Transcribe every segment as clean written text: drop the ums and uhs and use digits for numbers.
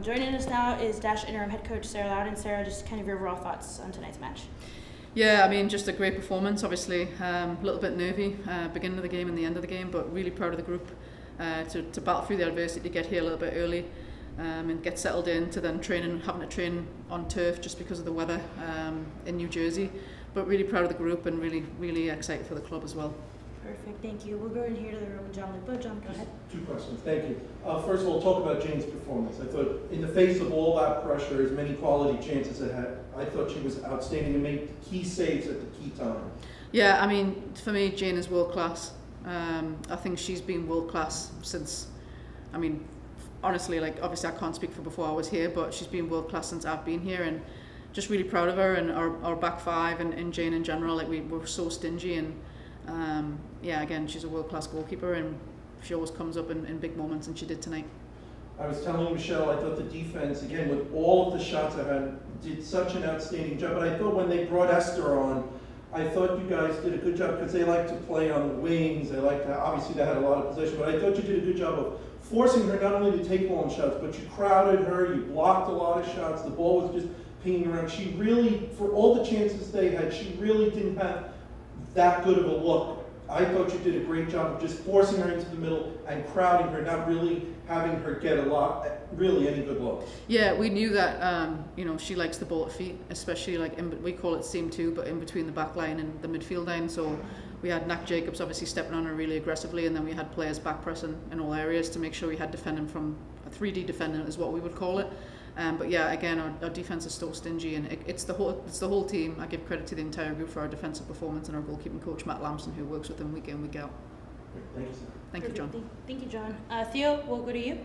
Joining us now is Dash Interim head coach Sarah Lowdon. Sarah, just kind of your overall thoughts on tonight's match. Yeah, I mean, just a great performance, obviously. A little bit nervy, beginning of the game and the end of the game, but really proud of the group to battle through the adversity, to get here a little bit early and get settled in, to then having to train on turf just because of the weather in New Jersey. But really proud of the group and really, really excited for the club as well. Perfect, thank you. We'll go in here to the room with John Lupo. John, go ahead. Two questions, thank you. First of all, talk about Jane's performance. I thought in the face of all that pressure, as many quality chances it had, I thought she was outstanding and made key saves at the key time. Yeah, I mean, for me, Jane is world class. I think she's been world class since, I mean, honestly, like, obviously I can't speak for before I was here, but she's been world class since I've been here, and just really proud of her and our back five and Jane in general. Like, we were so stingy, and yeah, again, she's a world class goalkeeper, and she always comes up in big moments, and she did tonight. I was telling Michelle, I thought the defense, again, with all of the shots I had, did such an outstanding job. But I thought when they brought Esther on, I thought you guys did a good job, because they like to play on the wings. They like to, obviously they had a lot of possession, but I thought you did a good job of forcing her not only to take long shots, but you crowded her, you blocked a lot of shots. The ball was just pinging around. She really, for all the chances they had, she really didn't have that good of a look. I thought you did a great job of just forcing her into the middle and crowding her, not really having her get really any good looks. Yeah, we knew that, she likes the ball at feet, especially like we call it seam two, but in between the back line and the midfield line. So we had Nat Jacobs obviously stepping on her really aggressively, and then we had players back pressing in all areas to make sure we had defending from a 3D defending is what we would call it. But yeah, again, our defense is so stingy, and it's the whole team. I give credit to the entire group for our defensive performance, and our goalkeeping coach Matt Lamson, who works with them week in, week out. Thank you, sir. Thank you, John. Thank you, John. Theo, we'll go to you.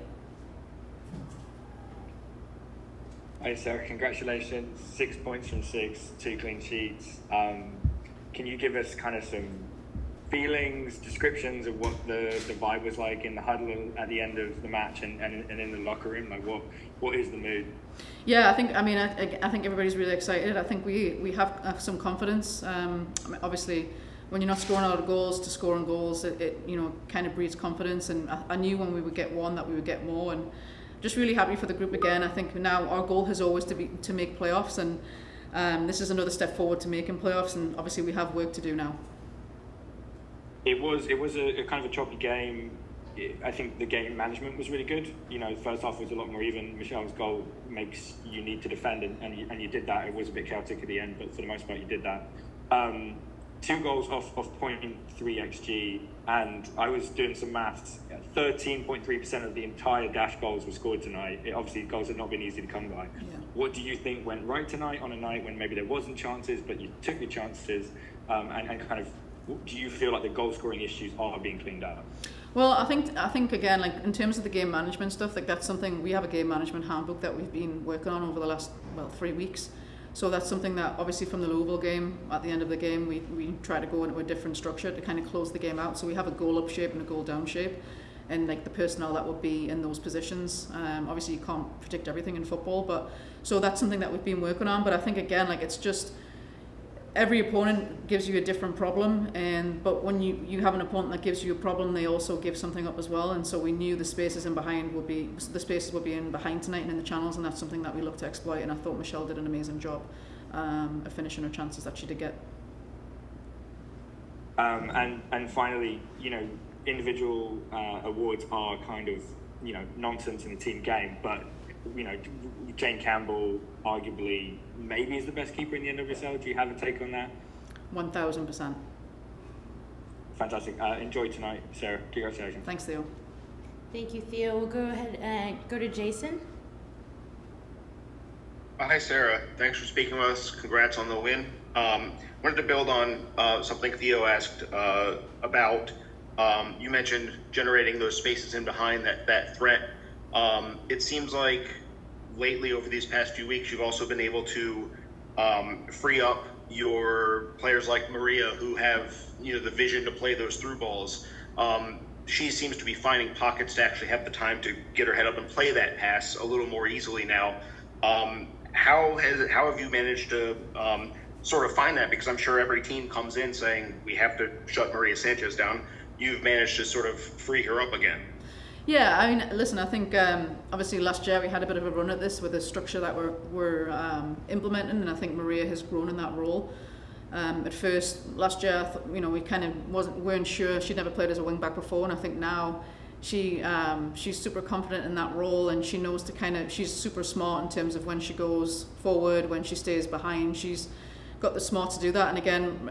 Hi, Sarah. Congratulations. 6 points from 6, 2 clean sheets. Can you give us kind of some feelings, descriptions of what the vibe was like in the huddle at the end of the match and in the locker room? Like, what is the mood? Yeah, I think everybody's really excited. I think we have some confidence. Obviously, when you're not scoring a lot of goals, to scoring goals, it kind of breeds confidence. And I knew when we would get one that we would get more. And just really happy for the group again. I think now our goal has always to make playoffs, and this is another step forward to making playoffs. And obviously, we have work to do now. It was a kind of a choppy game. I think the game management was really good. The first half was a lot more even. Michelle's goal makes you need to defend, and you did that. It was a bit chaotic at the end, but for the most part, you did that. 2 goals off 0.3 xG, and I was doing some maths. 13.3% of the entire Dash goals were scored tonight. Obviously, goals have not been easy to come by. Yeah. What do you think went right tonight on a night when maybe there wasn't chances, but you took your chances, and kind of, do you feel like the goal scoring issues are being cleaned up? Well, I think again, like in terms of the game management stuff, like that's something, we have a game management handbook that we've been working on over the last 3 weeks. So that's something that obviously from the Louisville game, at the end of the game, we try to go into a different structure to kind of close the game out. So we have a goal up shape and a goal down shape, and like the personnel that would be in those positions. Obviously you can't predict everything in football, but so that's something that we've been working on. But I think again, like it's just, every opponent gives you a different problem, but when you have an opponent that gives you a problem, they also give something up as well. And so we knew the spaces would be in behind tonight and in the channels, and that's something that we look to exploit. And I thought Michelle did an amazing job of finishing her chances that she did get. And finally, individual awards are kind of nonsense in a team game, but Jane Campbell arguably maybe is the best keeper in the NWSL. Do you have a take on that? 1000%. Fantastic. Enjoy tonight, Sarah. Congratulations. Thanks, Theo. Thank you, Theo. We'll go ahead and go to Jason. Hi, Sarah. Thanks for speaking with us. Congrats on the win. Wanted to build on something Theo asked about. You mentioned generating those spaces in behind that threat. It seems like lately, over these past few weeks, you've also been able to free up your players like Maria, who have the vision to play those through balls. She seems to be finding pockets to actually have the time to get her head up and play that pass a little more easily now. How have you managed to sort of find that? Because I'm sure every team comes in saying we have to shut Maria Sanchez down. You've managed to sort of free her up again. Yeah, I mean, listen, I think obviously last year we had a bit of a run at this with the structure that we're implementing, and I think Maria has grown in that role. At first, last year, we kind of weren't sure. She'd never played as a wing back before, and I think now she's super confident in that role, and she knows she's super smart in terms of when she goes forward, when she stays behind. She's got the smart to do that, and again,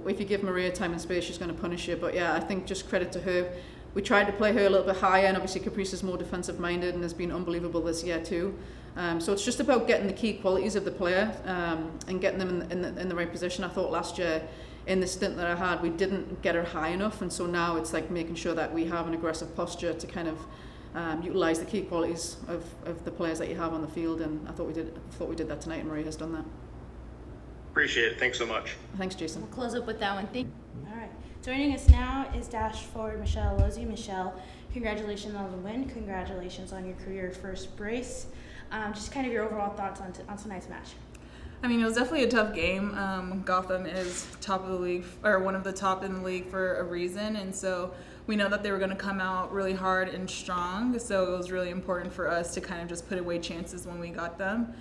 if you give Maria time and space, she's going to punish you. But yeah, I think just credit to her. We tried to play her a little bit higher, and obviously Caprice is more defensive minded and has been unbelievable this year too. So it's just about getting the key qualities of the player and getting them in the right position. I thought last year, in the stint that I had, we didn't get her high enough, and so now it's like making sure that we have an aggressive posture to kind of utilise the key qualities of the players that you have on the field. And I thought we did that tonight, and Maria has done that. Appreciate it. Thanks so much. Thanks, Jason. We'll close up with that one. All right. Joining us now is dash forward Michelle Alozie. Michelle, congratulations on the win. Congratulations on your career first brace. Just kind of your overall thoughts on tonight's match. I mean, it was definitely a tough game. Gotham is top of the league, or one of the top in the league for a reason, and so we know that they were going to come out really hard and strong, so it was really important for us to kind of just put away chances when we got them.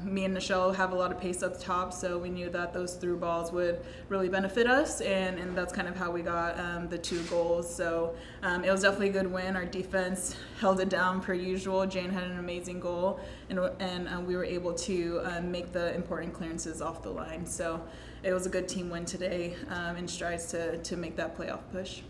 Me and Nichelle have a lot of pace up top, so we knew that those through balls would really benefit us, and that's kind of how we got the 2 goals. So it was definitely a good win. Our defense held it down per usual. Jane had an amazing goal, and we were able to make the important clearances off the line. So it was a good team win today in strides to make that playoff push.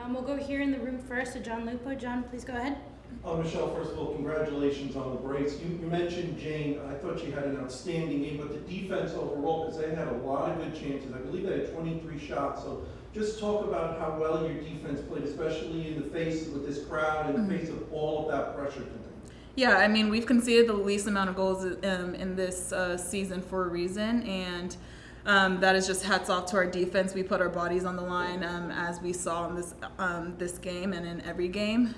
We'll go here in the room first to John Lupo. John, please go ahead. Michelle, first of all, congratulations on the brace. You mentioned Jane. I thought she had an outstanding game, but the defense overall, because they had a lot of good chances. I believe they had 23 shots. So just talk about how well your defense played, especially in the face with this crowd, in the face of all of that pressure tonight. Yeah, I mean, we've conceded the least amount of goals in this season for a reason, and that is just hats off to our defense. We put our bodies on the line, as we saw in this game and in every game.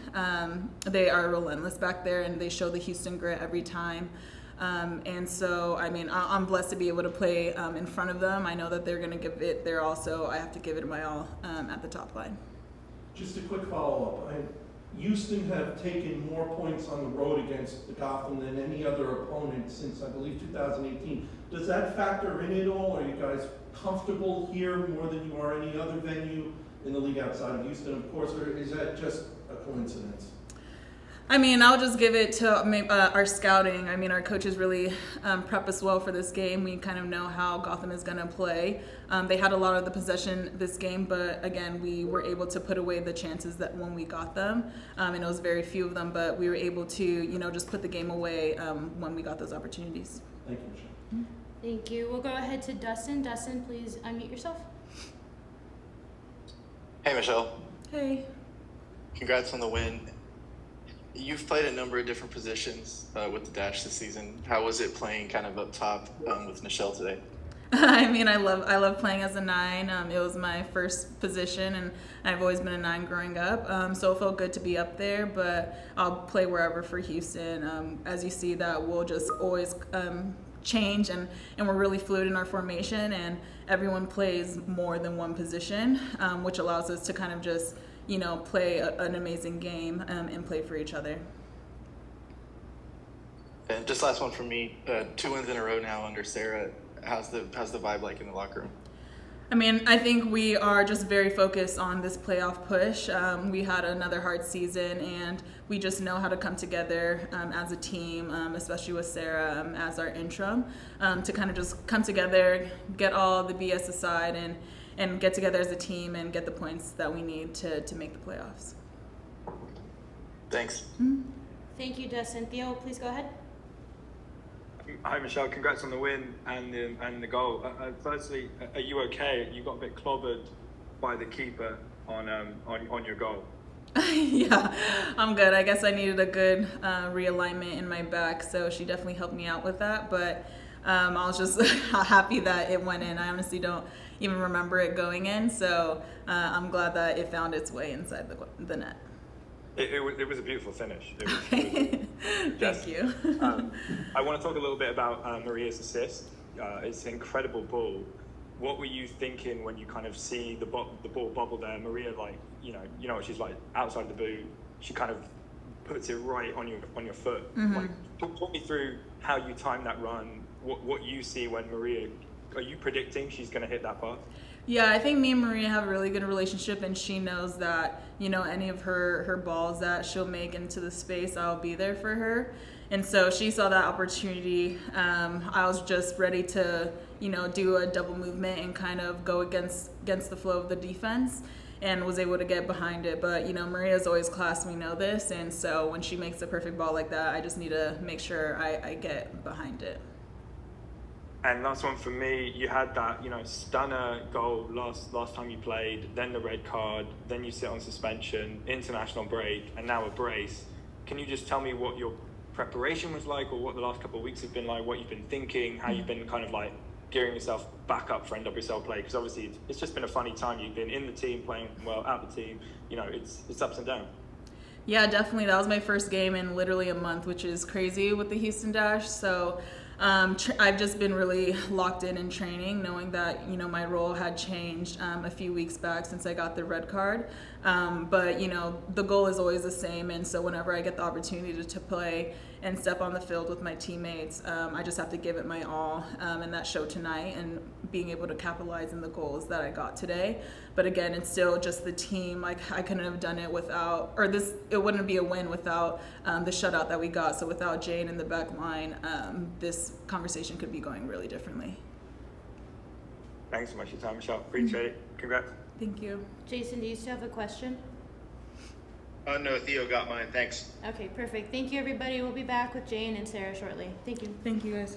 They are relentless back there, and they show the Houston grit every time. And so, I mean, I'm blessed to be able to play in front of them. I know that they're going to give it there also. I have to give it my all at the top line. Just a quick follow-up. Houston have taken more points on the road against the Gotham than any other opponent since, I believe, 2018. Does that factor in at all? Are you guys comfortable here more than you are any other venue in the league outside of Houston, of course, or is that just a coincidence? I mean, I'll just give it to our scouting. I mean, our coaches really prep us well for this game. We kind of know how Gotham is going to play. They had a lot of the possession this game, but again, we were able to put away the chances that when we got them. And it was very few of them, but we were able to, just put the game away when we got those opportunities. Thank you, Michelle. Thank you. We'll go ahead to Dustin. Dustin, please unmute yourself. Hey, Michelle. Hey. Congrats on the win. You've played a number of different positions with the Dash this season. How was it playing kind of up top with Nichelle today? I mean, I love playing as a 9. It was my first position, and I've always been a 9 growing up. So it felt good to be up there, but I'll play wherever for Houston. As you see, that we'll just always change, and we're really fluid in our formation, and everyone plays more than one position, which allows us to kind of just play an amazing game and play for each other. And just last one from me. 2 wins in a row now under Sarah. How's the vibe like in the locker room? I mean, I think we are just very focused on this playoff push. We had another hard season, and we just know how to come together as a team, especially with Sarah as our interim, to kind of just come together, get all the BS aside, and get together as a team and get the points that we need to make the playoffs. Thanks. Mm-hmm. Thank you, Dustin. Theo, please go ahead. Hi, Michelle. Congrats on the win and the goal. Firstly, are you okay? You got a bit clobbered by the keeper on your goal. Yeah, I'm good. I guess I needed a good realignment in my back, so she definitely helped me out with that. But I was just happy that it went in. I honestly don't even remember it going in, so I'm glad that it found its way inside the net. It was a beautiful finish. Thank you. I want to talk a little bit about Maria's assist. It's an incredible ball. what were you thinking when you kind of see the ball bobble there? Maria, like, you know what she's like, outside the boot, she kind of puts it right on your foot. Mm-hmm. Like, talk me through how you time that run, what you see when Maria, are you predicting she's going to hit that pass? Yeah, I think me and Maria have a really good relationship, and she knows that, you know, any of her balls that she'll make into the space, I'll be there for her. And so she saw that opportunity. I was just ready to, you know, do a double movement and kind of go against the flow of the defense, and was able to get behind it. But, you know, Maria's always class, we know this, and so when she makes a perfect ball like that, I just need to make sure I get behind it. And last one for me, you had that, you know, stunner goal last time you played, then the red card, then you sit on suspension, international break, and now a brace. Can you just tell me what your preparation was like, or what the last couple of weeks have been like, what you've been thinking, how you've been kind of like gearing yourself back up for NWSL play? Because obviously it's just been a funny time. You've been in the team, playing well, out the team, you know, it's ups and downs. Yeah, definitely. That was my first game in literally a month, which is crazy with the Houston Dash. So I've just been really locked in training, knowing that, you know, my role had changed a few weeks back since I got the red card. But, you know, the goal is always the same. And so whenever I get the opportunity to play and step on the field with my teammates, I just have to give it my all. And that showed tonight, and being able to capitalize in the goals that I got today. But again, it's still just the team. Like, I couldn't have done it without, or it wouldn't be a win without the shutout that we got. So without Jane in the back line, this conversation could be going really differently. Thanks so much for your time, Michelle. Appreciate it. Congrats. Thank you. Jason, do you still have a question? No, Theo got mine. Thanks. Okay, perfect. Thank you, everybody. We'll be back with Jane and Sarah shortly. Thank you. Thank you, guys.